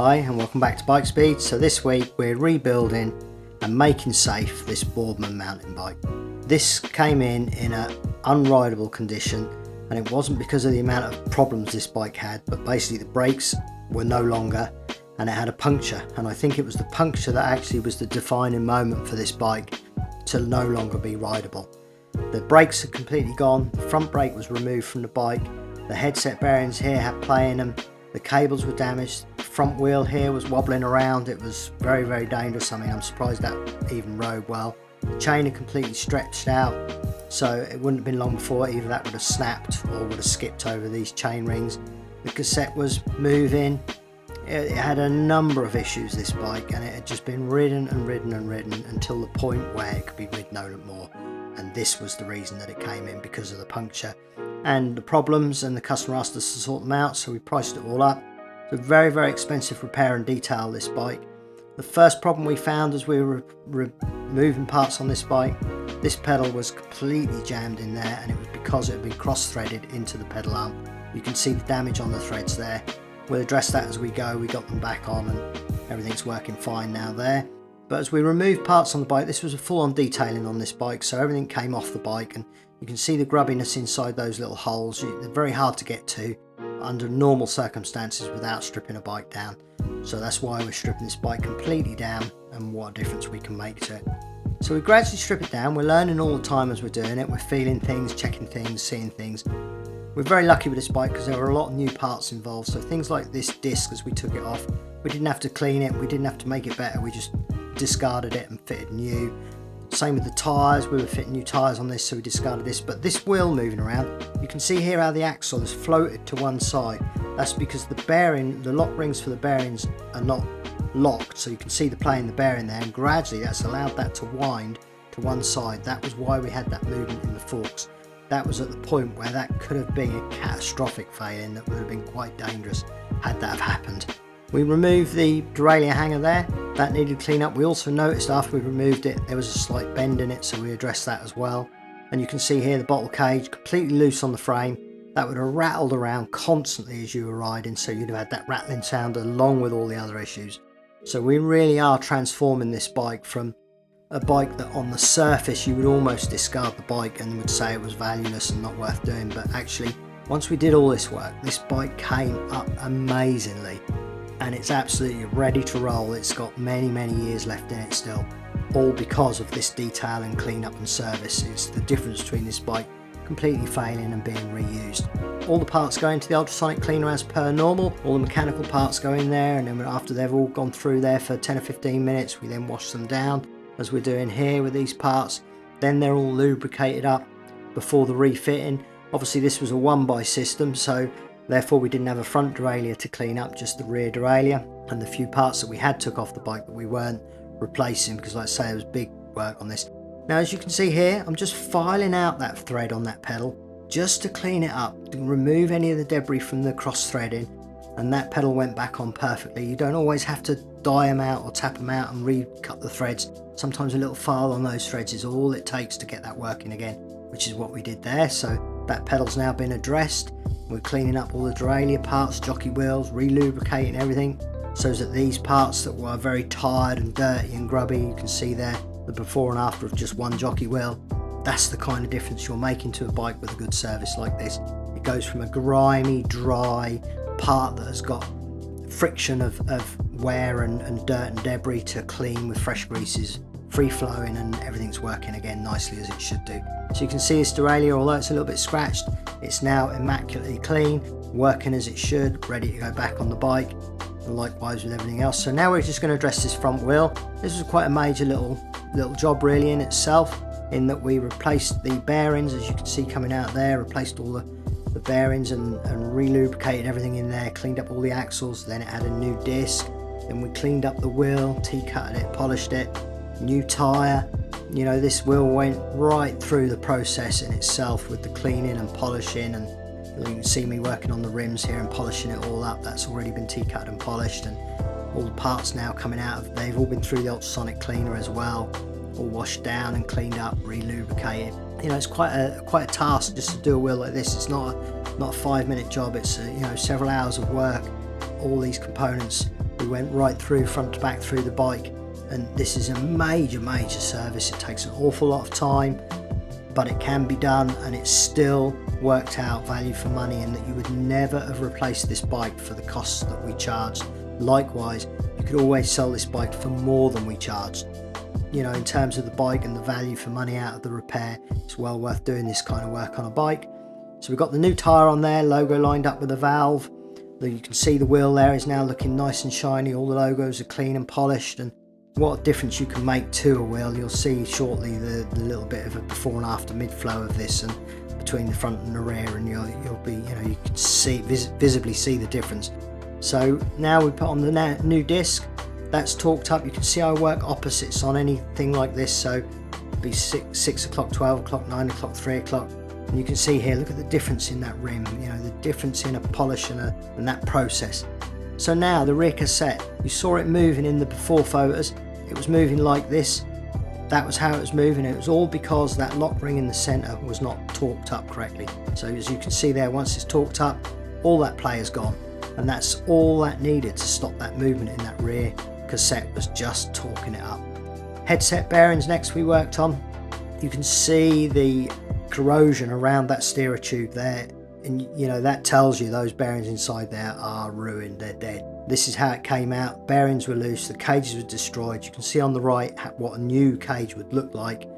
Hi and welcome back to Bike Speed. So this week we're rebuilding and making safe this Boardman mountain bike. This came in an unrideable condition, and it wasn't because of the amount of problems this bike had, but basically the brakes were no longer and it had a puncture, and I think it was the puncture that actually was the defining moment for this bike to no longer be rideable. The brakes had completely gone, the front brake was removed from the bike, the headset bearings here had play in them, the cables were damaged, the front wheel here was wobbling around. It was very, very dangerous. I mean, I'm surprised that even rode well. The chain had completely stretched out, so it wouldn't have been long before either that would have snapped or would have skipped over these chain rings. The cassette was moving. It had a number of issues, this bike, and it had just been ridden and ridden and ridden until the point where it could be ridden no more. And this was the reason that it came in, because of the puncture and the problems, and the customer asked us to sort them out, so we priced it all up. It's a very, very expensive repair and detail, this bike. The first problem we found as we were removing parts on this bike, this pedal was completely jammed in there, and it was because it had been cross-threaded into the pedal arm. You can see the damage on the threads there. We'll address that as we go. We got them back on and everything's working fine now there. But as we removed parts on the bike, this was a full-on detailing on this bike, so everything came off the bike, and you can see the grubbiness inside those little holes. They're very hard to get to under normal circumstances without stripping a bike down. So that's why we're stripping this bike completely down, and what a difference we can make to it. So we gradually strip it down. We're learning all the time as we're doing it. We're feeling things, checking things, seeing things. We're very lucky with this bike because there were a lot of new parts involved. So things like this disc, as we took it off, we didn't have to clean it. We didn't have to make it better. We just discarded it and fitted new. Same with the tyres. We were fitting new tyres on this, so we discarded this. But this wheel moving around, you can see here how the axle has floated to one side. That's because the bearing, the lock rings for the bearings are not locked, so you can see the play in the bearing there, and gradually that's allowed that to wind to one side. That was why we had that movement in the forks. That was at the point where that could have been a catastrophic failing that would have been quite dangerous had that have happened. We removed the derailleur hanger there. That needed clean up. We also noticed after we removed it there was a slight bend in it, so we addressed that as well. And you can see here the bottle cage completely loose on the frame. That would have rattled around constantly as you were riding, so you'd have had that rattling sound along with all the other issues. So we really are transforming this bike from a bike that on the surface you would almost discard the bike and would say it was valueless and not worth doing, but actually once we did all this work, this bike came up amazingly, and it's absolutely ready to roll. It's got many, many years left in it still, all because of this detail and clean up and service. It's the difference between this bike completely failing and being reused. All the parts go into the ultrasonic cleaner as per normal. All the mechanical parts go in there, and then after they've all gone through there for 10 or 15 minutes, we then wash them down as we're doing here with these parts. Then they're all lubricated up before the refitting. Obviously this was a one-by system, so therefore we didn't have a front derailleur to clean up, just the rear derailleur, and the few parts that we had took off the bike that we weren't replacing, because like I say, it was big work on this. Now as you can see here, I'm just filing out that thread on that pedal just to clean it up, to remove any of the debris from the cross threading, and that pedal went back on perfectly. You don't always have to dye them out or tap them out and recut the threads. Sometimes a little file on those threads is all it takes to get that working again, which is what we did there. So that pedal's now been addressed. We're cleaning up all the derailleur parts, jockey wheels, re-lubricating everything, so that these parts that were very tired and dirty and grubby, you can see there the before and after of just one jockey wheel. That's the kind of difference you're making to a bike with a good service like this. It goes from a grimy, dry part that has got friction of wear and dirt and debris to clean with fresh greases, free flowing, and everything's working again nicely as it should do. So you can see this derailleur, although it's a little bit scratched, it's now immaculately clean, working as it should, ready to go back on the bike, and likewise with everything else. So now we're just going to address this front wheel. This was quite a major little job really in itself, in that we replaced the bearings, as you can see coming out there, replaced all the bearings and re-lubricated everything in there, cleaned up all the axles. Then it had a new disc, then we cleaned up the wheel, T-cutted it, polished it, new tyre. You know, this wheel went right through the process in itself with the cleaning and polishing, and you can see me working on the rims here and polishing it all up. That's already been T-cut and polished, and all the parts now coming out of, they've all been through the ultrasonic cleaner as well, all washed down and cleaned up, re-lubricated. You know, it's quite a task just to do a wheel like this. It's not a 5-minute job. It's several hours of work. All these components We went right through, front to back through the bike, and this is a major service. It takes an awful lot of time, but it can be done, and it's still worked out value for money, in that you would never have replaced this bike for the costs that we charged. Likewise, you could always sell this bike for more than we charged. You know, in terms of the bike and the value for money out of the repair, it's well worth doing this kind of work on a bike. So we've got the new tyre on there, logo lined up with a valve. You can see the wheel there is now looking nice and shiny. All the logos are clean and polished, and what a difference you can make to a wheel. You'll see shortly the little bit of a before and after mid flow of this, and between the front and the rear, and you'll be, you know, you can see visibly see the difference. So now we put on the new disc. That's torqued up. You can see I work opposites on anything like this, so it'll be 6 o'clock, 12 o'clock, 9 o'clock, 3 o'clock. And you can see here, look at the difference in that rim, you know, the difference in a polish and that process. So now the rear cassette, you saw it moving in the before photos. It was moving like this. That was how it was moving. It was all because that lock ring in the center was not torqued up correctly. So as you can see there, once it's torqued up, all that play is gone. And that's all that needed to stop that movement in that rear cassette, was just torquing it up. Headset bearings next we worked on. You can see the corrosion around that steerer tube there, and you know that tells you those bearings inside there are ruined, they're dead. This is how it came out. Bearings were loose, the cages were destroyed. You can see on the right what a new cage would look like,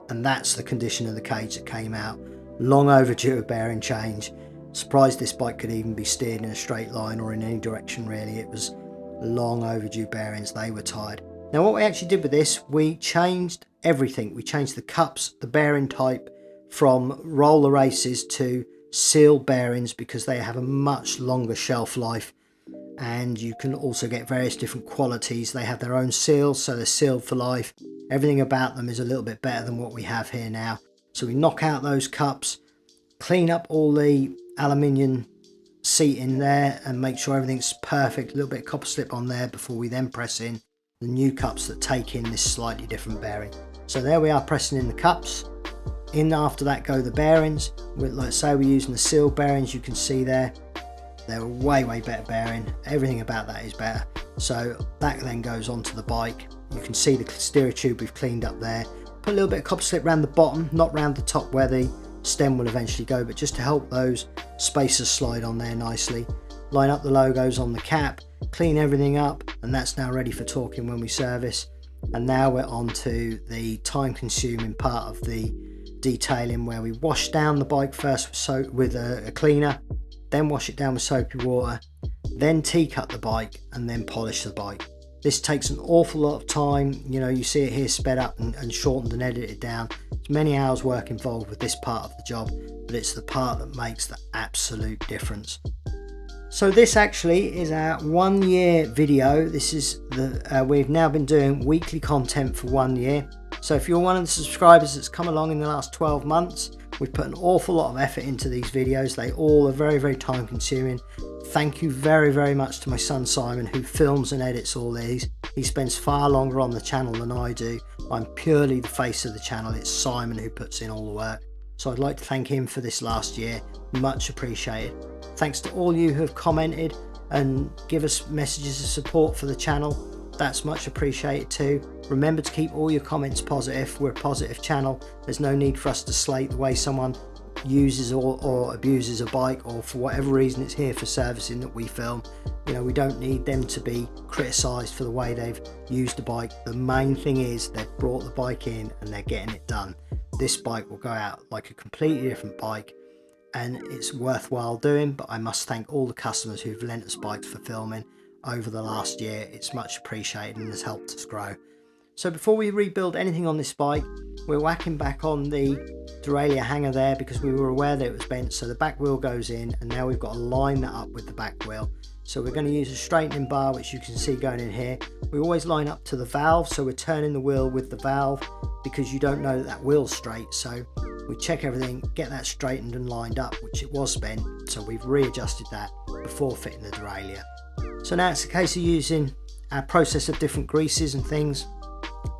and that's the condition of the cage that came out. Long overdue a bearing change. Surprised this bike could even be steered in a straight line or in any direction really. It was long overdue bearings, they were tired. Now what we actually did with this, we changed everything. We changed the cups, the bearing type, from roller races to seal bearings, because they have a much longer shelf life, and you can also get various different qualities. They have their own seals, so they're sealed for life. Everything about them is a little bit better than what we have here now. So we knock out those cups, clean up all the aluminium seating there and make sure everything's perfect. A little bit of copper slip on there before we then press in the new cups that take in this slightly different bearing. So there we are, pressing in the cups. In after that go the bearings. Let's say we're using the sealed bearings. You can see there, they're a way better bearing. Everything about that is better. So that then goes onto the bike. You can see the steerer tube we've cleaned up there. Put a little bit of copper slip around the bottom, not round the top where the stem will eventually go, but just to help those spacers slide on there nicely. Line up the logos on the cap, clean everything up, and that's now ready for torquing when we service. And now we're on to the time consuming part of the detailing, where we wash down the bike first with a cleaner, then wash it down with soapy water, then tea-cut the bike, and then polish the bike. This takes an awful lot of time. You know, you see it here sped up and shortened and edited down. There's many hours work involved with this part of the job, but it's the part that makes the absolute difference. So this actually is our 1 year video. This is we've now been doing weekly content for 1 year. So if you're one of the subscribers that's come along in the last 12 months, we've put an awful lot of effort into these videos. They all are very time consuming. Thank you very much to my son Simon, who films and edits all these. He spends far longer on the channel than I do. I'm purely the face of the channel. It's Simon who puts in all the work. So I'd like to thank him for this last year. Much appreciated. Thanks to all you who have commented and give us messages of support for the channel. That's much appreciated too. Remember to keep all your comments positive. We're a positive channel. There's no need for us to slate the way someone uses or abuses a bike, or for whatever reason it's here for servicing that we film. You know, we don't need them to be criticised for the way they've used the bike. The main thing is they've brought the bike in and they're getting it done. This bike will go out like a completely different bike, and it's worthwhile doing. But I must thank all the customers who've lent us bikes for filming over the last year. It's much appreciated and has helped us grow. So before we rebuild anything on this bike, we're whacking back on the derailleur hanger there, because we were aware that it was bent. So the back wheel goes in, and now we've got to line that up with the back wheel. So we're going to use a straightening bar, which you can see going in here. We always line up to the valve, so we're turning the wheel with the valve, because you don't know that that wheel's straight. So we check everything, get that straightened and lined up, which it was bent, so we've readjusted that before fitting the derailleur. So now it's a case of using our process of different greases and things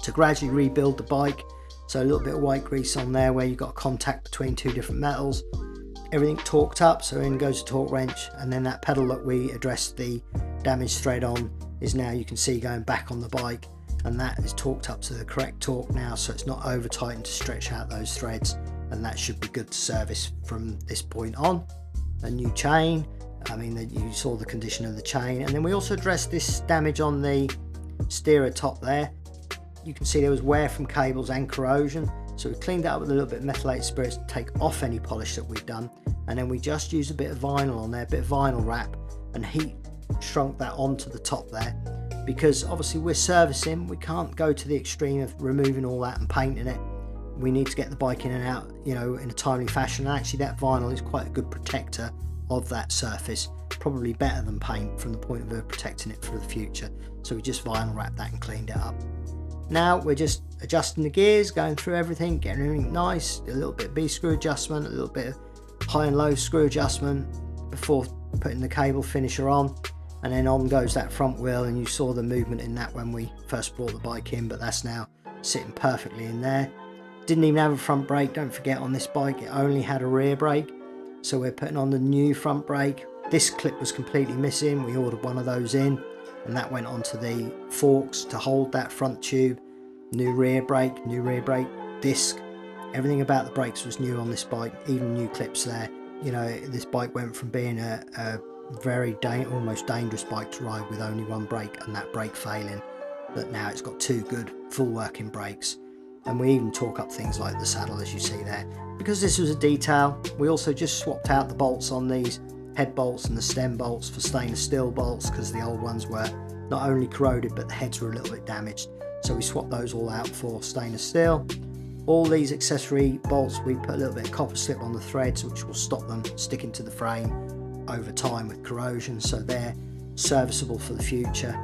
to gradually rebuild the bike. So a little bit of white grease on there where you've got contact between two different metals. Everything torqued up, so in goes the torque wrench, and then that pedal that we addressed the damaged thread on is now you can see going back on the bike, and that is torqued up to the correct torque now, so it's not over tightened to stretch out those threads, and that should be good to service from this point on. A new chain, I mean that you saw the condition of the chain, and then we also addressed this damage on the steerer top there. You can see there was wear from cables and corrosion, so we cleaned that up with a little bit of methylated spirits to take off any polish that we've done, and then we just used a bit of vinyl on there, a bit of vinyl wrap, and heat shrunk that onto the top there, because obviously we're servicing, we can't go to the extreme of removing all that and painting it. We need to get the bike in and out, you know, in a timely fashion, and actually that vinyl is quite a good protector of that surface, probably better than paint from the point of view of protecting it for the future. So we just vinyl wrapped that and cleaned it up. Now we're just adjusting the gears, going through everything, getting everything nice, a little bit of B screw adjustment, a little bit of high and low screw adjustment before putting the cable finisher on, and then on goes that front wheel, and you saw the movement in that when we first brought the bike in, but that's now sitting perfectly in there. Didn't even have a front brake, don't forget on this bike it only had a rear brake, so we're putting on the new front brake. This clip was completely missing, we ordered one of those in, and that went onto the forks to hold that front tube. New rear brake disc, everything about the brakes was new on this bike, even new clips there. You know, this bike went from being a very almost dangerous bike to ride with only one brake and that brake failing, but now it's got two good full working brakes. And we even torque up things like the saddle, as you see there. Because this was a detail, we also just swapped out the bolts on these head bolts and the stem bolts for stainless steel bolts, because the old ones were not only corroded but the heads were a little bit damaged, so we swapped those all out for stainless steel. All these accessory bolts, we put a little bit of copper slip on the threads, which will stop them sticking to the frame over time with corrosion, so they're serviceable for the future.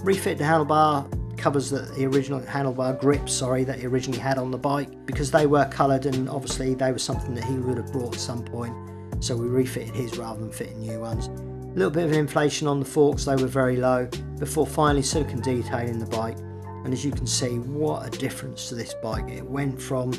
Refit the handlebar covers the original handlebar grips, that he originally had on the bike, because they were coloured and obviously they were something that he would have brought at some point, so we refitted his rather than fitting new ones. A little bit of inflation on the forks, they were very low, before finally silicone detailing the bike. And as you can see, what a difference to this bike. It went from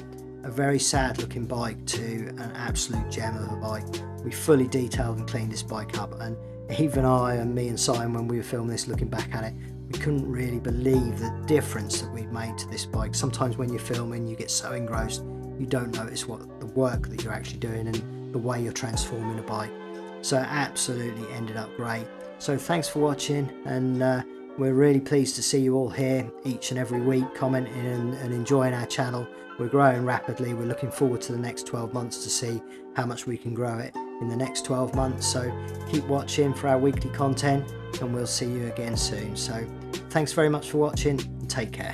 a very sad looking bike to an absolute gem of a bike. We fully detailed and cleaned this bike up, and even I and me and Simon, when we were filming this, looking back at it, we couldn't really believe the difference that we'd made to this bike. Sometimes when you're filming you get so engrossed you don't notice what the work that you're actually doing and the way you're transforming a bike. So it absolutely ended up great. So thanks for watching, and we're really pleased to see you all here each and every week commenting and enjoying our channel. We're growing rapidly. We're looking forward to the next 12 months to see how much we can grow it in the next 12 months. So keep watching for our weekly content, and we'll see you again soon. So thanks very much for watching, and take care.